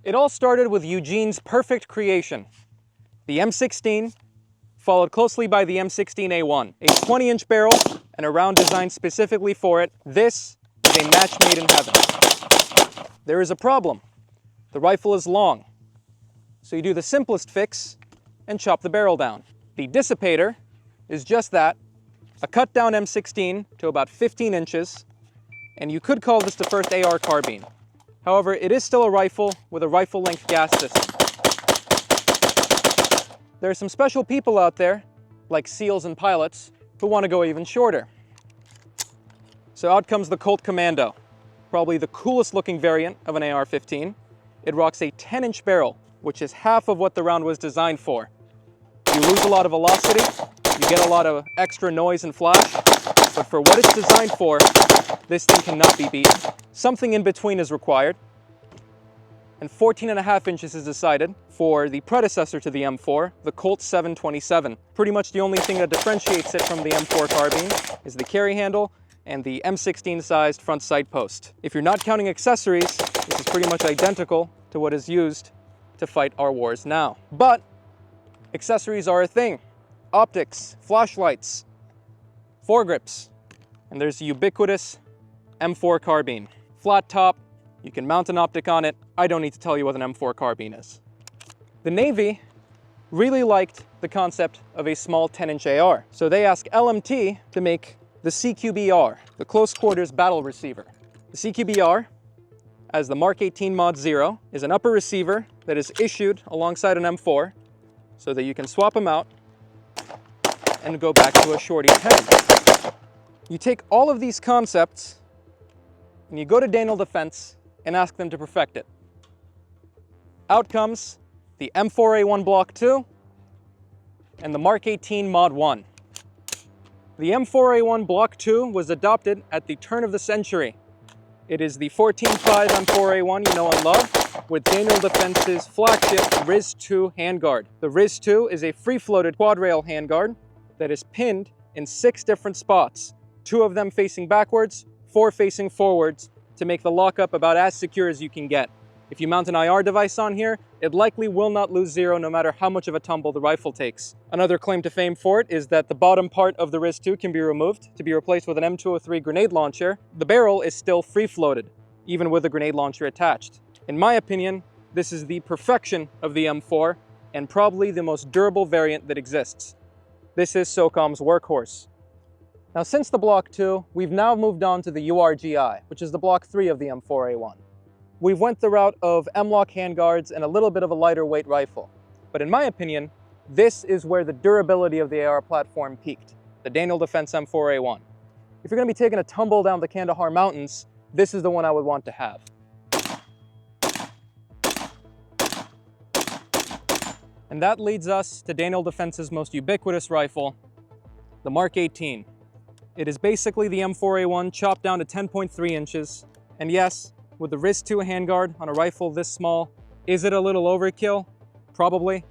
It all started with Eugene's perfect creation, the M16, followed closely by the M16A1, a 20-inch barrel and a round designed specifically for it. This is a match made in heaven. There is a problem. The rifle is long, so you do the simplest fix and chop the barrel down. The dissipator is just that, a cut down M16 to about 15 inches, and you could call this the first AR carbine. However, it is still a rifle with a rifle-length gas system. There are some special people out there, like SEALs and pilots, who want to go even shorter. So out comes the Colt Commando, probably the coolest looking variant of an AR-15. It rocks a 10-inch barrel, which is half of what the round was designed for. You lose a lot of velocity, you get a lot of extra noise and flash, but for what it's designed for, this thing cannot be beaten. Something in between is required, and 14.5 inches is decided for the predecessor to the M4, the Colt 727. Pretty much the only thing that differentiates it from the M4 carbine is the carry handle and the M16 sized front sight post. If you're not counting accessories, this is pretty much identical to what is used to fight our wars now. But accessories are a thing. Optics, flashlights, foregrips, and there's the ubiquitous M4 carbine. Flat top, you can mount an optic on it. I don't need to tell you what an M4 carbine is. The Navy really liked the concept of a small 10-inch AR, so they asked LMT to make the CQBR, the Close Quarters Battle Receiver. The CQBR, as the Mark 18 Mod 0, is an upper receiver that is issued alongside an M4 so that you can swap them out and go back to a Shorty 10. You take all of these concepts and you go to Daniel Defense and ask them to perfect it. Out comes the M4A1 Block 2 and the Mark 18 Mod 1. The M4A1 Block 2 was adopted at the turn of the century. It is the 14.5 M4A1 you know and love, with Daniel Defense's flagship RIS-2 handguard. The RIS-2 is a free-floated quad-rail handguard that is pinned in 6 different spots, 2 of them facing backwards, 4 facing forwards, to make the lockup about as secure as you can get. If you mount an IR device on here, it likely will not lose zero no matter how much of a tumble the rifle takes. Another claim to fame for it is that the bottom part of the RIS-2 can be removed to be replaced with an M203 grenade launcher. The barrel is still free-floated, even with a grenade launcher attached. In my opinion, this is the perfection of the M4 and probably the most durable variant that exists. This is SOCOM's workhorse. Now, since the Block 2, we've now moved on to the URGI, which is the Block 3 of the M4A1. We've went the route of M-LOK handguards and a little bit of a lighter weight rifle. But in my opinion, this is where the durability of the AR platform peaked, the Daniel Defense M4A1. If you're going to be taking a tumble down the Kandahar Mountains, this is the one I would want to have. And that leads us to Daniel Defense's most ubiquitous rifle, the Mark 18. It is basically the M4A1 chopped down to 10.3 inches. And yes, with the RIS-2 handguard on a rifle this small, is it a little overkill? Probably.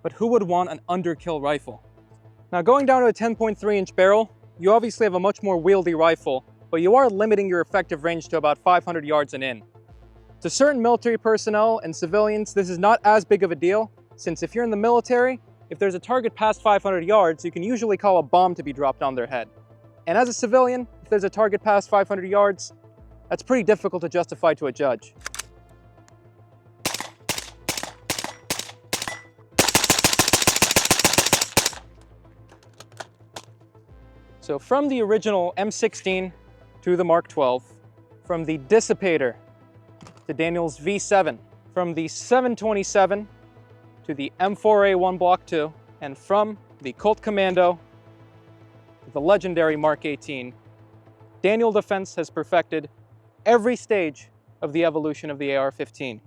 But who would want an underkill rifle? Now, going down to a 10.3-inch barrel, you obviously have a much more wieldy rifle, but you are limiting your effective range to about 500 yards and in. To certain military personnel and civilians, this is not as big of a deal, since if you're in the military, if there's a target past 500 yards, you can usually call a bomb to be dropped on their head. And as a civilian, if there's a target past 500 yards, that's pretty difficult to justify to a judge. So from the original M16 to the Mark 12, from the dissipator to Daniel's V7, from the 727 to the M4A1 Block 2, and from the Colt Commando to the legendary Mark 18, Daniel Defense has perfected every stage of the evolution of the AR-15.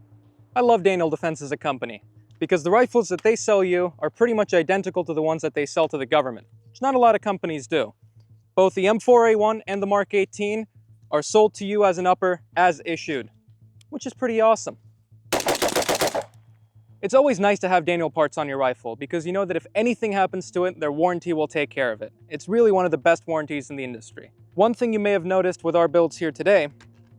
I love Daniel Defense as a company because the rifles that they sell you are pretty much identical to the ones that they sell to the government, which not a lot of companies do. Both the M4A1 and the Mark 18 are sold to you as an upper as issued, which is pretty awesome. It's always nice to have Daniel parts on your rifle because you know that if anything happens to it, their warranty will take care of it. It's really one of the best warranties in the industry. One thing you may have noticed with our builds here today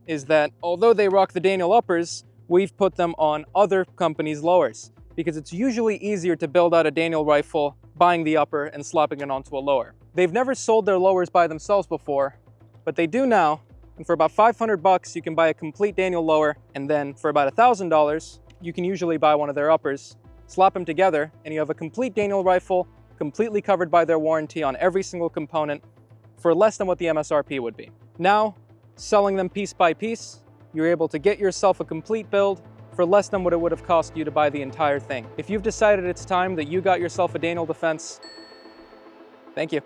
is that although they rock the Daniel uppers, we've put them on other companies' lowers because it's usually easier to build out a Daniel rifle buying the upper and slapping it onto a lower. They've never sold their lowers by themselves before, but they do now, and for about 500 bucks you can buy a complete Daniel lower, and then for about $1,000 you can usually buy one of their uppers, slap them together, and you have a complete Daniel rifle, completely covered by their warranty on every single component, for less than what the MSRP would be. Now, selling them piece by piece, you're able to get yourself a complete build for less than what it would have cost you to buy the entire thing. If you've decided it's time that you got yourself a Daniel Defense, thank you.